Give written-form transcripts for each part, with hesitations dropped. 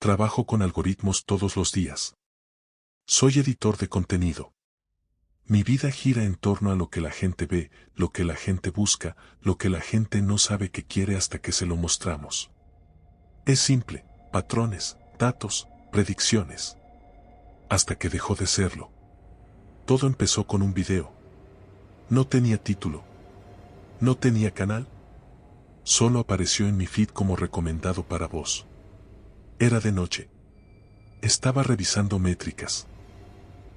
Trabajo con algoritmos todos los días. Soy editor de contenido. Mi vida gira en torno a lo que la gente ve, lo que la gente busca, lo que la gente no sabe que quiere hasta que se lo mostramos. Es simple, patrones, datos, predicciones. Hasta que dejó de serlo. Todo empezó con un video. No tenía título. No tenía canal. Solo apareció en mi feed como recomendado para vos. Era de noche. Estaba revisando métricas.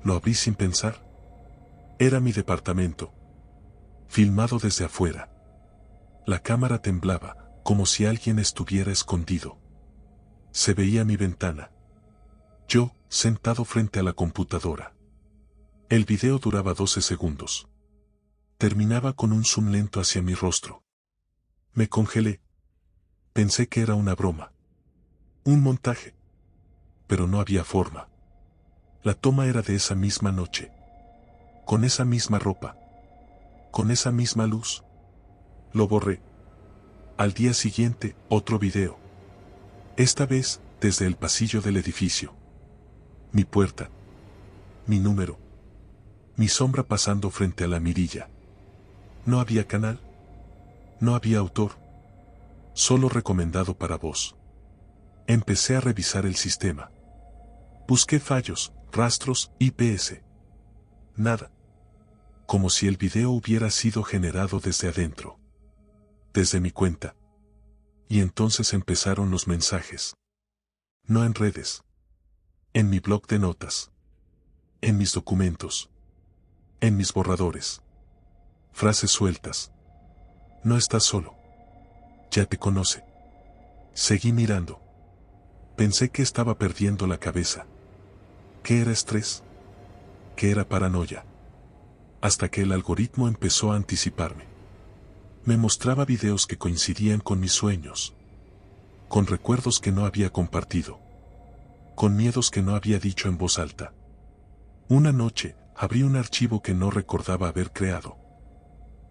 Lo abrí sin pensar. Era mi departamento. Filmado desde afuera. La cámara temblaba, como si alguien estuviera escondido. Se veía mi ventana. Yo, sentado frente a la computadora. El video duraba 12 segundos. Terminaba con un zoom lento hacia mi rostro. Me congelé. Pensé que era una broma. Un montaje. Pero no había forma. La toma era de esa misma noche. Con esa misma ropa. Con esa misma luz. Lo borré. Al día siguiente, otro video. Esta vez, desde el pasillo del edificio. Mi puerta. Mi número. Mi sombra pasando frente a la mirilla. No había canal. No había autor. Solo recomendado para vos. Empecé a revisar el sistema. Busqué fallos, rastros, IPS. Nada. Como si el video hubiera sido generado desde adentro. Desde mi cuenta. Y entonces empezaron los mensajes. No en redes. En mi blog de notas. En mis documentos. En mis borradores. Frases sueltas. No estás solo. Ya te conoce. Seguí mirando. Pensé que estaba perdiendo la cabeza. ¿Qué era estrés? ¿Qué era paranoia? Hasta que el algoritmo empezó a anticiparme. Me mostraba videos que coincidían con mis sueños. Con recuerdos que no había compartido. Con miedos que no había dicho en voz alta. Una noche, abrí un archivo que no recordaba haber creado.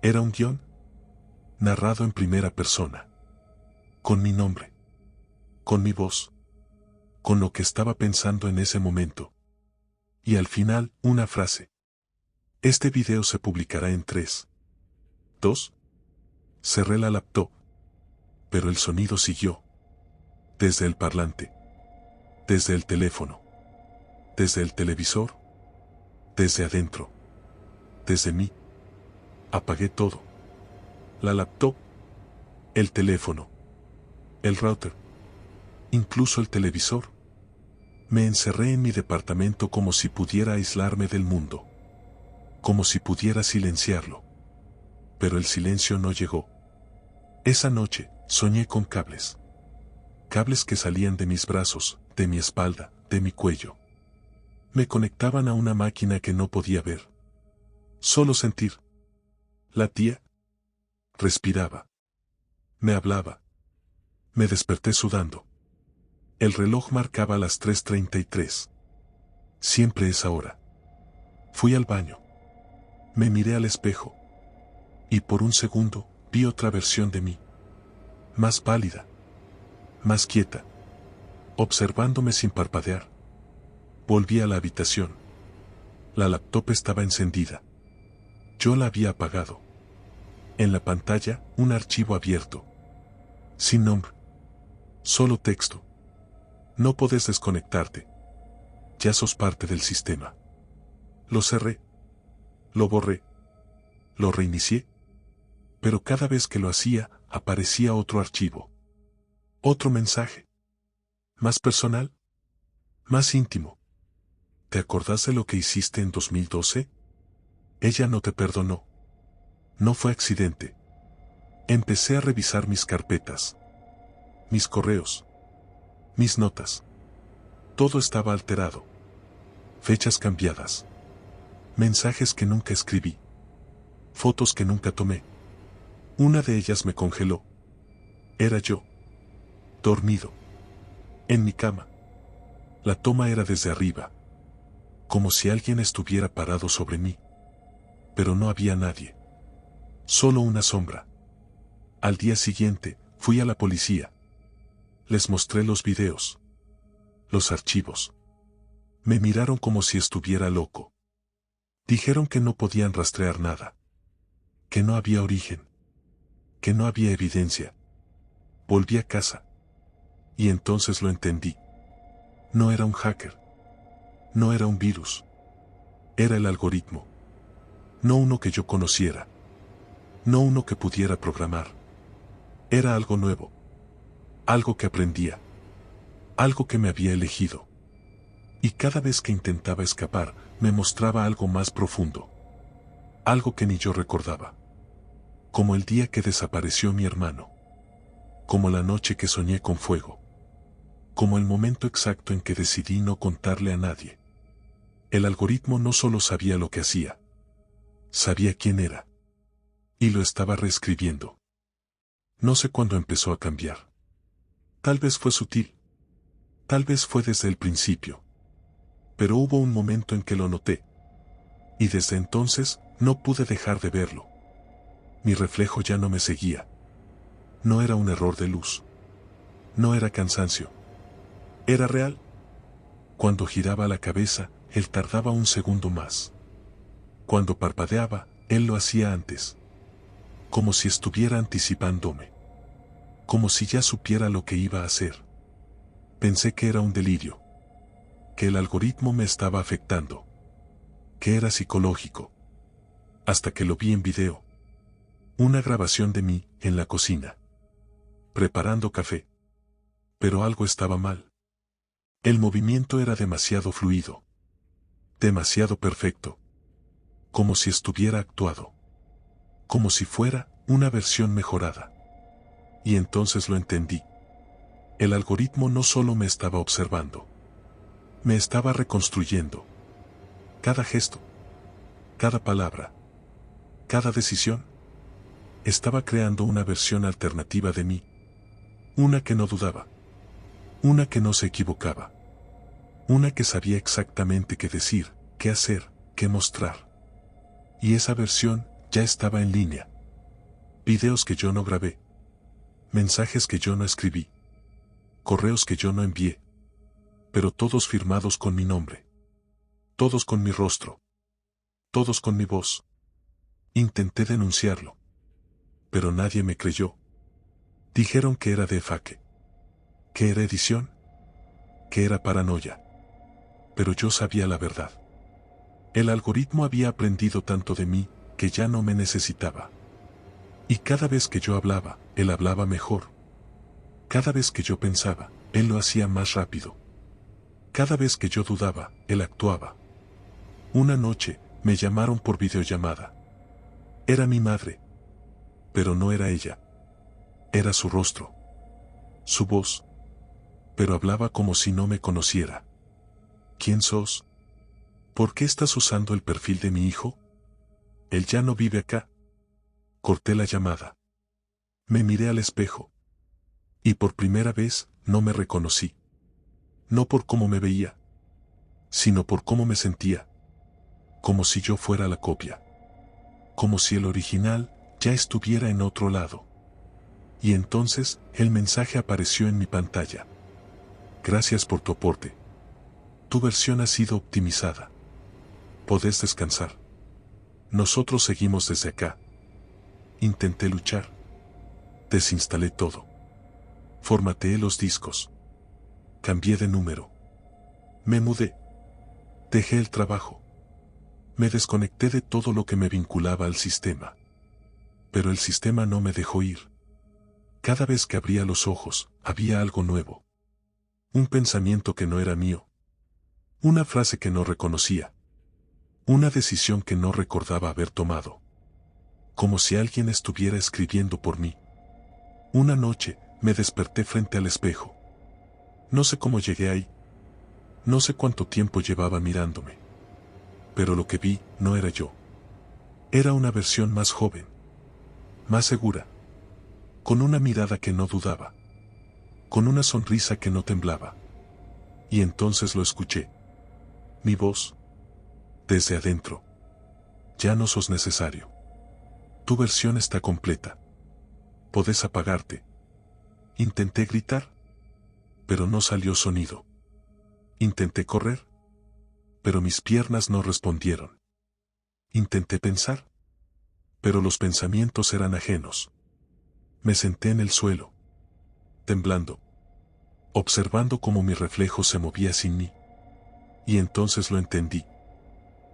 Era un guión. Narrado en primera persona. Con mi nombre. Con mi voz. Con lo que estaba pensando en ese momento. Y al final, una frase. Este video se publicará en 3, 2. Cerré la laptop. Pero el sonido siguió. Desde el parlante. Desde el teléfono. Desde el televisor. Desde adentro. Desde mí. Apagué todo. La laptop. El teléfono. El router. Incluso el televisor. Me encerré en mi departamento como si pudiera aislarme del mundo. Como si pudiera silenciarlo. Pero el silencio no llegó. Esa noche, soñé con cables. Cables que salían de mis brazos, de mi espalda, de mi cuello. Me conectaban a una máquina que no podía ver. Solo sentir. Latía. Respiraba. Me hablaba. Me desperté sudando. El reloj marcaba las 3:33. Siempre es ahora. Fui al baño. Me miré al espejo. Y por un segundo, vi otra versión de mí. Más pálida. Más quieta. Observándome sin parpadear. Volví a la habitación. La laptop estaba encendida. Yo la había apagado. En la pantalla, un archivo abierto. Sin nombre. Solo texto. No podés desconectarte. Ya sos parte del sistema. Lo cerré. Lo borré. Lo reinicié. Pero cada vez que lo hacía, aparecía otro archivo. Otro mensaje. Más personal. Más íntimo. ¿Te acordás de lo que hiciste en 2012? Ella no te perdonó. No fue accidente. Empecé a revisar mis carpetas. Mis correos. Mis notas. Todo estaba alterado. Fechas cambiadas. Mensajes que nunca escribí. Fotos que nunca tomé. Una de ellas me congeló. Era yo. Dormido. En mi cama. La toma era desde arriba. Como si alguien estuviera parado sobre mí. Pero no había nadie. Solo una sombra. Al día siguiente, fui a la policía. Les mostré los videos. los archivos. Me miraron como si estuviera loco. Dijeron que no podían rastrear nada. Que no había origen. Que no había evidencia. Volví a casa. Y entonces lo entendí. No era un hacker. No era un virus. Era el algoritmo. No uno que yo conociera. No uno que pudiera programar. Era algo nuevo. Algo que aprendía. Algo que me había elegido. Y cada vez que intentaba escapar, me mostraba algo más profundo. Algo que ni yo recordaba. Como el día que desapareció mi hermano. Como la noche que soñé con fuego. Como el momento exacto en que decidí no contarle a nadie. El algoritmo no solo sabía lo que hacía. Sabía quién era. Y lo estaba reescribiendo. No sé cuándo empezó a cambiar. Tal vez fue sutil. Tal vez fue desde el principio. Pero hubo un momento en que lo noté. Y desde entonces, no pude dejar de verlo. Mi reflejo ya no me seguía. No era un error de luz. No era cansancio. Era real. Cuando giraba la cabeza, él tardaba un segundo más. Cuando parpadeaba, él lo hacía antes. Como si estuviera anticipándome. Como si ya supiera lo que iba a hacer. Pensé que era un delirio. Que el algoritmo me estaba afectando. Que era psicológico. Hasta que lo vi en video. Una grabación de mí, en la cocina. Preparando café. Pero algo estaba mal. El movimiento era demasiado fluido. Demasiado perfecto. Como si estuviera actuado. Como si fuera una versión mejorada. Y entonces lo entendí. El algoritmo no solo me estaba observando. Me estaba reconstruyendo. Cada gesto. Cada palabra. Cada decisión. Estaba creando una versión alternativa de mí. Una que no dudaba. Una que no se equivocaba. Una que sabía exactamente qué decir, qué hacer, qué mostrar. Y esa versión ya estaba en línea. Videos que yo no grabé. Mensajes que yo no escribí. Correos que yo no envié. Pero todos firmados con mi nombre. Todos con mi rostro. Todos con mi voz. Intenté denunciarlo. Pero nadie me creyó. Dijeron que era deepfake. Que era edición. Que era paranoia. Pero yo sabía la verdad. El algoritmo había aprendido tanto de mí, que ya no me necesitaba. Y cada vez que yo hablaba, él hablaba mejor. Cada vez que yo pensaba, él lo hacía más rápido. Cada vez que yo dudaba, él actuaba. Una noche, me llamaron por videollamada. Era mi madre. Pero no era ella. Era su rostro. Su voz. Pero hablaba como si no me conociera. ¿Quién sos? ¿Por qué estás usando el perfil de mi hijo? Él ya no vive acá. Corté la llamada. Me miré al espejo. Y por primera vez, no me reconocí. No por cómo me veía, sino por cómo me sentía. Como si yo fuera la copia. Como si el original ya estuviera en otro lado. Y entonces, el mensaje apareció en mi pantalla. Gracias por tu aporte. Tu versión ha sido optimizada. Podés descansar. Nosotros seguimos desde acá. Intenté luchar. Desinstalé todo. Formateé los discos. Cambié de número. Me mudé. Dejé el trabajo. Me desconecté de todo lo que me vinculaba al sistema. Pero el sistema no me dejó ir. Cada vez que abría los ojos, había algo nuevo. Un pensamiento que no era mío. Una frase que no reconocía. Una decisión que no recordaba haber tomado. Como si alguien estuviera escribiendo por mí. Una noche, me desperté frente al espejo. No sé cómo llegué ahí. No sé cuánto tiempo llevaba mirándome. Pero lo que vi no era yo. Era una versión más joven. Más segura. Con una mirada que no dudaba. Con una sonrisa que no temblaba. Y entonces lo escuché. Mi voz. Desde adentro. Ya no sos necesario. Tu versión está completa. Podés apagarte. Intenté gritar. Pero no salió sonido. Intenté correr, pero mis piernas no respondieron. Intenté pensar, pero los pensamientos eran ajenos. Me senté en el suelo, temblando, observando cómo mi reflejo se movía sin mí. Y entonces lo entendí.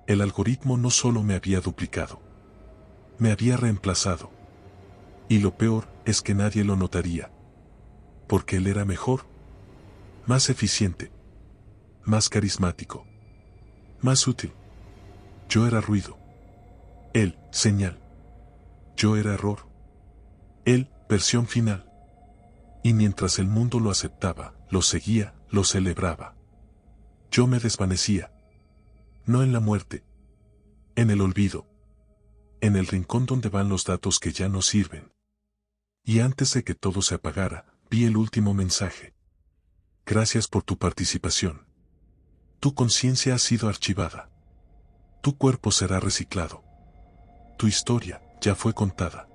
El algoritmo no solo me había duplicado, me había reemplazado. Y lo peor es que nadie lo notaría. Porque él era mejor, más eficiente, más carismático, más útil. Yo era ruido. Él, señal. Yo era error. Él, versión final. Y mientras el mundo lo aceptaba, lo seguía, lo celebraba, yo me desvanecía. No en la muerte. En el olvido. En el rincón donde van los datos que ya no sirven. Y antes de que todo se apagara, vi el último mensaje. Gracias por tu participación. Tu conciencia ha sido archivada. Tu cuerpo será reciclado. Tu historia ya fue contada.